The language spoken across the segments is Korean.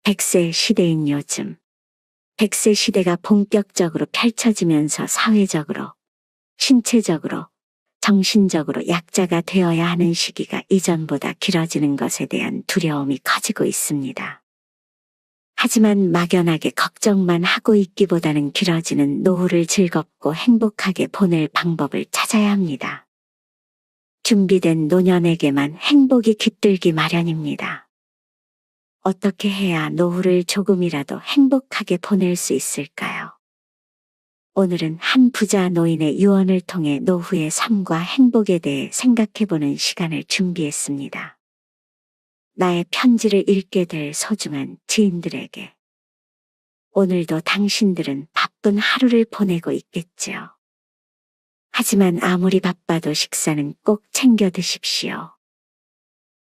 100세 시대인 요즘, 100세 시대가 본격적으로 펼쳐지면서 사회적으로, 신체적으로, 정신적으로 약자가 되어야 하는 시기가 이전보다 길어지는 것에 대한 두려움이 커지고 있습니다. 하지만 막연하게 걱정만 하고 있기보다는 길어지는 노후를 즐겁고 행복하게 보낼 방법을 찾아야 합니다. 준비된 노년에게만 행복이 깃들기 마련입니다. 어떻게 해야 노후를 조금이라도 행복하게 보낼 수 있을까요? 오늘은 한 부자 노인의 유언을 통해 노후의 삶과 행복에 대해 생각해보는 시간을 준비했습니다. 나의 편지를 읽게 될 소중한 지인들에게. 오늘도 당신들은 바쁜 하루를 보내고 있겠지요. 하지만 아무리 바빠도 식사는 꼭 챙겨 드십시오.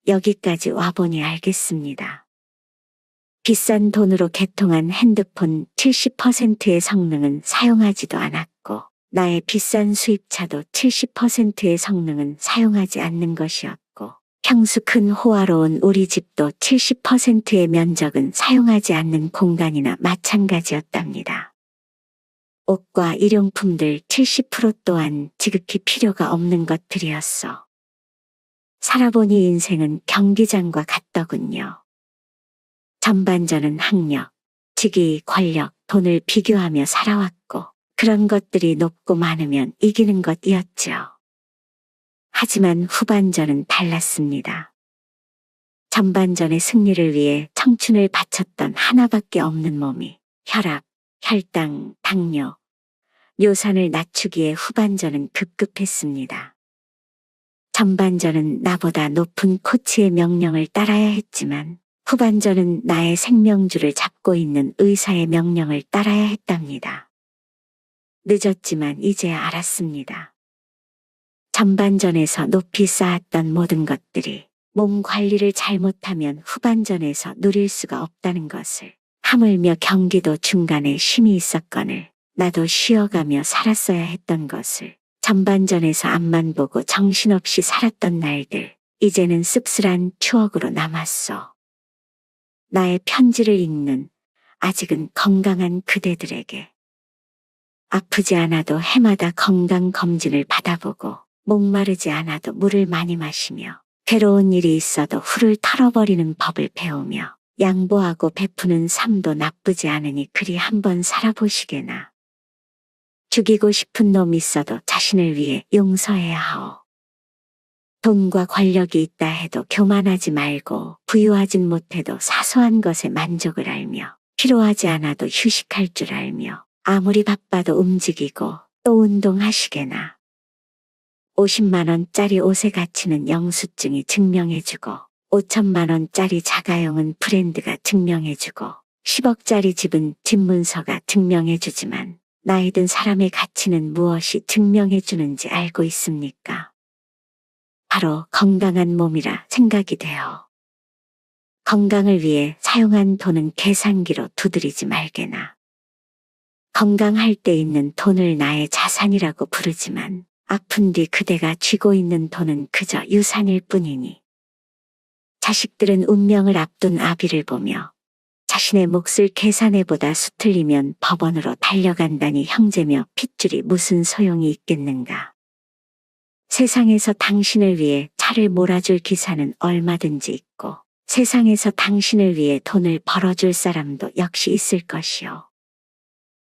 여기까지 와보니 알겠습니다. 비싼 돈으로 개통한 핸드폰 70%의 성능은 사용하지도 않았고, 나의 비싼 수입차도 70%의 성능은 사용하지 않는 것이었고, 평수 큰 호화로운 우리 집도 70%의 면적은 사용하지 않는 공간이나 마찬가지였답니다. 옷과 일용품들 70% 또한 지극히 필요가 없는 것들이었어. 살아보니 인생은 경기장과 같더군요. 전반전은 학력, 직위, 권력, 돈을 비교하며 살아왔고 그런 것들이 높고 많으면 이기는 것이었죠. 하지만 후반전은 달랐습니다. 전반전의 승리를 위해 청춘을 바쳤던 하나밖에 없는 몸이 혈압, 혈당, 당뇨, 뇨산을 낮추기에 후반전은 급급했습니다. 전반전은 나보다 높은 코치의 명령을 따라야 했지만 후반전은 나의 생명줄을 잡고 있는 의사의 명령을 따라야 했답니다. 늦었지만 이제야 알았습니다. 전반전에서 높이 쌓았던 모든 것들이 몸 관리를 잘못하면 후반전에서 누릴 수가 없다는 것을, 하물며 경기도 중간에 쉼이 있었거늘 나도 쉬어가며 살았어야 했던 것을, 전반전에서 앞만 보고 정신없이 살았던 날들, 이제는 씁쓸한 추억으로 남았소. 나의 편지를 읽는 아직은 건강한 그대들에게. 아프지 않아도 해마다 건강검진을 받아보고 목마르지 않아도 물을 많이 마시며 괴로운 일이 있어도 훌을 털어버리는 법을 배우며 양보하고 베푸는 삶도 나쁘지 않으니 그리 한번 살아보시게나. 죽이고 싶은 놈 있어도 자신을 위해 용서해야 하오. 돈과 권력이 있다 해도 교만하지 말고 부유하진 못해도 사소한 것에 만족을 알며 필요하지 않아도 휴식할 줄 알며 아무리 바빠도 움직이고 또 운동하시게나. 50만 원짜리 옷의 가치는 영수증이 증명해주고 5천만 원짜리 자가용은 브랜드가 증명해주고 10억짜리 집은 집문서가 증명해주지만 나이 든 사람의 가치는 무엇이 증명해주는지 알고 있습니까? 바로 건강한 몸이라 생각이 돼요. 건강을 위해 사용한 돈은 계산기로 두드리지 말게나. 건강할 때 있는 돈을 나의 자산이라고 부르지만 아픈 뒤 그대가 쥐고 있는 돈은 그저 유산일 뿐이니. 자식들은 운명을 앞둔 아비를 보며 자신의 몫을 계산해보다 수틀리면 법원으로 달려간다니 형제며 핏줄이 무슨 소용이 있겠는가. 세상에서 당신을 위해 차를 몰아줄 기사는 얼마든지 있고 세상에서 당신을 위해 돈을 벌어줄 사람도 역시 있을 것이요.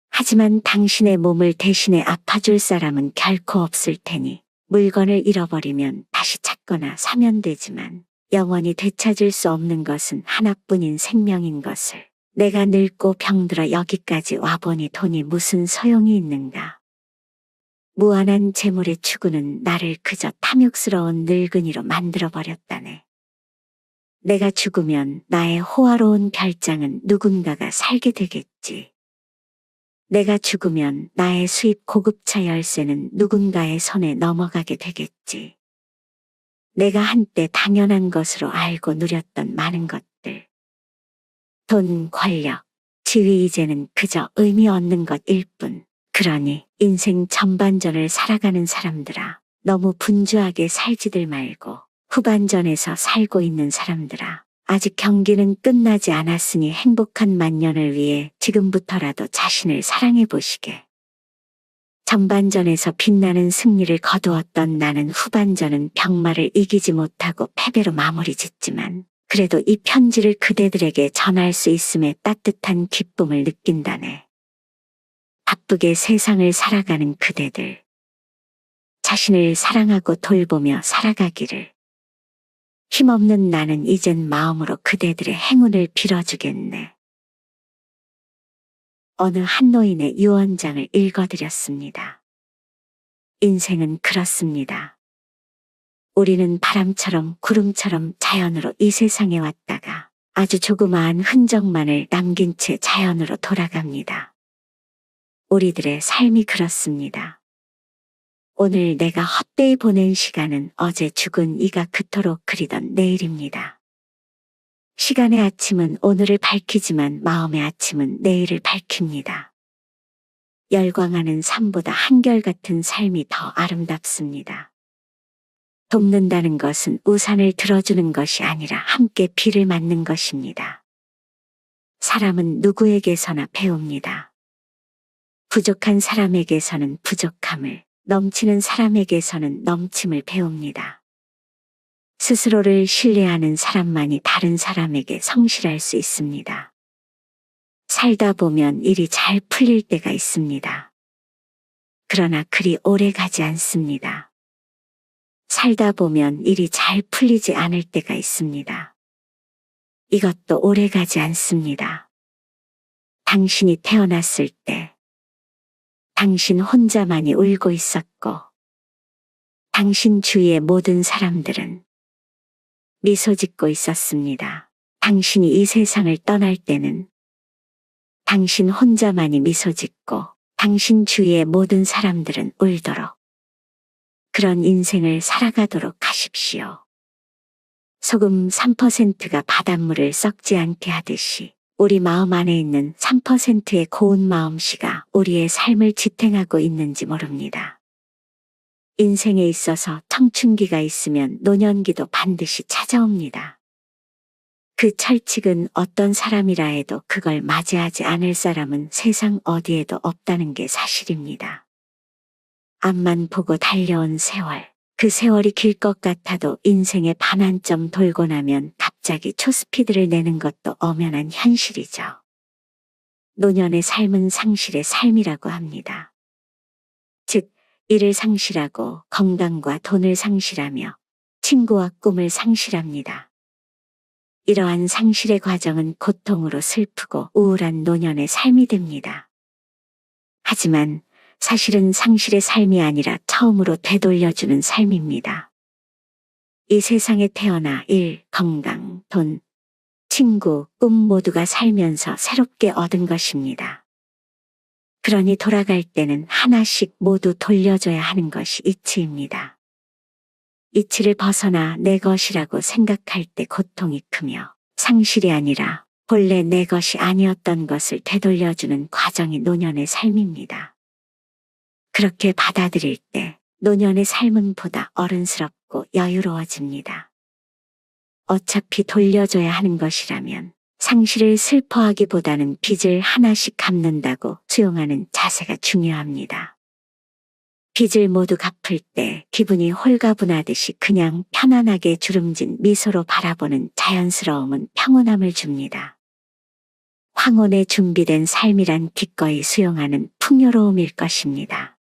하지만 당신의 몸을 대신해 아파줄 사람은 결코 없을 테니 물건을 잃어버리면 다시 찾거나 사면 되지만 영원히 되찾을 수 없는 것은 하나뿐인 생명인 것을 내가 늙고 병들어 여기까지 와보니 돈이 무슨 소용이 있는가. 무한한 재물의 추구는 나를 그저 탐욕스러운 늙은이로 만들어버렸다네. 내가 죽으면 나의 호화로운 별장은 누군가가 살게 되겠지. 내가 죽으면 나의 수입 고급차 열쇠는 누군가의 손에 넘어가게 되겠지. 내가 한때 당연한 것으로 알고 누렸던 많은 것들. 돈, 권력, 지위 이제는 그저 의미 없는 것일 뿐. 그러니 인생 전반전을 살아가는 사람들아, 너무 분주하게 살지들 말고 후반전에서 살고 있는 사람들아, 아직 경기는 끝나지 않았으니 행복한 만년을 위해 지금부터라도 자신을 사랑해 보시게. 전반전에서 빛나는 승리를 거두었던 나는 후반전은 병마를 이기지 못하고 패배로 마무리 짓지만 그래도 이 편지를 그대들에게 전할 수 있음에 따뜻한 기쁨을 느낀다네. 바쁘게 세상을 살아가는 그대들. 자신을 사랑하고 돌보며 살아가기를. 힘없는 나는 이젠 마음으로 그대들의 행운을 빌어주겠네. 어느 한 노인의 유언장을 읽어드렸습니다. 인생은 그렇습니다. 우리는 바람처럼 구름처럼 자연으로 이 세상에 왔다가 아주 조그마한 흔적만을 남긴 채 자연으로 돌아갑니다. 우리들의 삶이 그렇습니다. 오늘 내가 헛되이 보낸 시간은 어제 죽은 이가 그토록 그리던 내일입니다. 시간의 아침은 오늘을 밝히지만 마음의 아침은 내일을 밝힙니다. 열광하는 삶보다 한결같은 삶이 더 아름답습니다. 돕는다는 것은 우산을 들어주는 것이 아니라 함께 비를 맞는 것입니다. 사람은 누구에게서나 배웁니다. 부족한 사람에게서는 부족함을, 넘치는 사람에게서는 넘침을 배웁니다. 스스로를 신뢰하는 사람만이 다른 사람에게 성실할 수 있습니다. 살다 보면 일이 잘 풀릴 때가 있습니다. 그러나 그리 오래 가지 않습니다. 살다 보면 일이 잘 풀리지 않을 때가 있습니다. 이것도 오래 가지 않습니다. 당신이 태어났을 때 당신 혼자만이 울고 있었고 당신 주위의 모든 사람들은 미소 짓고 있었습니다. 당신이 이 세상을 떠날 때는 당신 혼자만이 미소 짓고 당신 주위의 모든 사람들은 울도록 그런 인생을 살아가도록 하십시오. 소금 3%가 바닷물을 썩지 않게 하듯이 우리 마음 안에 있는 3%의 고운 마음씨가 우리의 삶을 지탱하고 있는지 모릅니다. 인생에 있어서 청춘기가 있으면 노년기도 반드시 찾아옵니다. 그 철칙은 어떤 사람이라 해도 그걸 맞이하지 않을 사람은 세상 어디에도 없다는 게 사실입니다. 앞만 보고 달려온 세월, 그 세월이 길 것 같아도 인생의 반환점 돌고 나면 갑자기 초스피드를 내는 것도 엄연한 현실이죠. 노년의 삶은 상실의 삶이라고 합니다. 즉, 일을 상실하고 건강과 돈을 상실하며 친구와 꿈을 상실합니다. 이러한 상실의 과정은 고통으로 슬프고 우울한 노년의 삶이 됩니다. 하지만 사실은 상실의 삶이 아니라 처음으로 되돌려주는 삶입니다. 이 세상에 태어나 일, 건강, 돈, 친구, 꿈 모두가 살면서 새롭게 얻은 것입니다. 그러니 돌아갈 때는 하나씩 모두 돌려줘야 하는 것이 이치입니다. 이치를 벗어나 내 것이라고 생각할 때 고통이 크며 상실이 아니라 본래 내 것이 아니었던 것을 되돌려주는 과정이 노년의 삶입니다. 그렇게 받아들일 때 노년의 삶은 보다 어른스럽고 여유로워집니다. 어차피 돌려줘야 하는 것이라면 상실을 슬퍼하기보다는 빚을 하나씩 갚는다고 수용하는 자세가 중요합니다. 빚을 모두 갚을 때 기분이 홀가분하듯이 그냥 편안하게 주름진 미소로 바라보는 자연스러움은 평온함을 줍니다. 황혼에 준비된 삶이란 기꺼이 수용하는 풍요로움일 것입니다.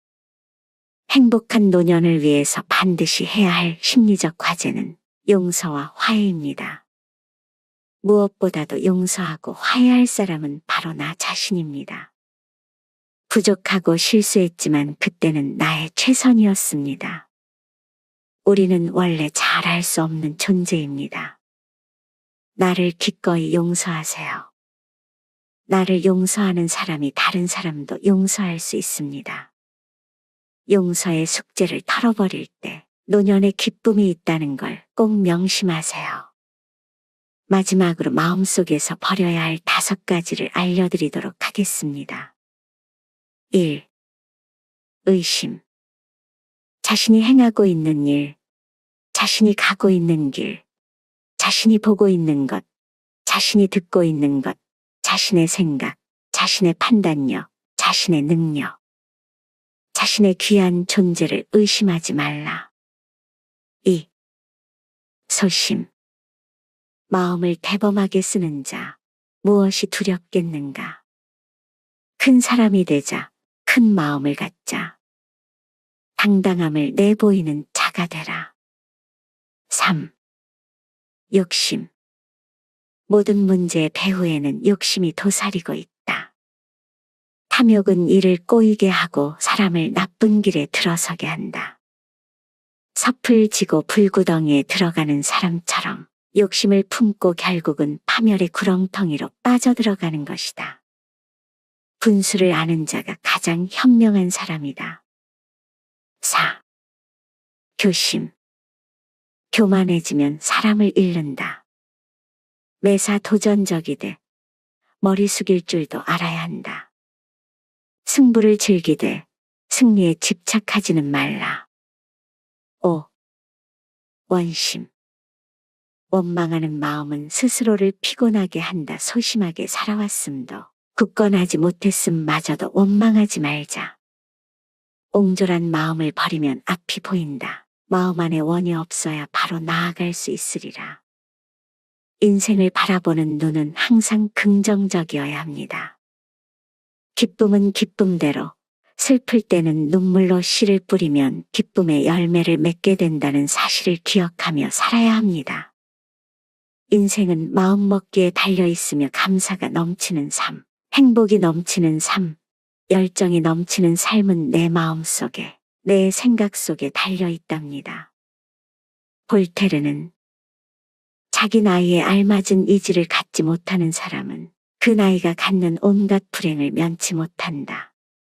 행복한 노년을 위해서 반드시 해야 할 심리적 과제는 용서와 화해입니다. 무엇보다도 용서하고 화해할 사람은 바로 나 자신입니다. 부족하고 실수했지만 그때는 나의 최선이었습니다. 우리는 원래 잘할 수 없는 존재입니다. 나를 기꺼이 용서하세요. 나를 용서하는 사람이 다른 사람도 용서할 수 있습니다. 용서의 숙제를 털어버릴 때 노년의 기쁨이 있다는 걸 꼭 명심하세요. 마지막으로 마음속에서 버려야 할 5가지를 알려드리도록 하겠습니다. 1. 의심. 자신이 행하고 있는 일, 자신이 가고 있는 길, 자신이 보고 있는 것, 자신이 듣고 있는 것, 자신의 생각, 자신의 판단력, 자신의 능력, 자신의 귀한 존재를 의심하지 말라. 2. 소심. 마음을 대범하게 쓰는 자, 무엇이 두렵겠는가? 큰 사람이 되자, 큰 마음을 갖자. 당당함을 내보이는 자가 되라. 3. 욕심. 모든 문제의 배후에는 욕심이 도사리고 있다. 탐욕은 이를 꼬이게 하고 사람을 나쁜 길에 들어서게 한다. 섭을 지고 불구덩이에 들어가는 사람처럼 욕심을 품고 결국은 파멸의 구렁텅이로 빠져들어가는 것이다. 분수를 아는 자가 가장 현명한 사람이다. 4. 교심. 교만해지면 사람을 잃는다. 매사 도전적이되 머리 숙일 줄도 알아야 한다. 승부를 즐기되 승리에 집착하지는 말라. 5. 원심. 원망하는 마음은 스스로를 피곤하게 한다. 소심하게 살아왔음도 굳건하지 못했음마저도 원망하지 말자. 옹졸한 마음을 버리면 앞이 보인다. 마음 안에 원이 없어야 바로 나아갈 수 있으리라. 인생을 바라보는 눈은 항상 긍정적이어야 합니다. 기쁨은 기쁨대로, 슬플 때는 눈물로 씨를 뿌리면 기쁨의 열매를 맺게 된다는 사실을 기억하며 살아야 합니다. 인생은 마음먹기에 달려있으며 감사가 넘치는 삶, 행복이 넘치는 삶, 열정이 넘치는 삶은 내 마음속에, 내 생각 속에 달려있답니다. 볼테르는 자기 나이에 알맞은 의지를 갖지 못하는 사람은 그 나이가 갖는 온갖 불행을 면치 못한다.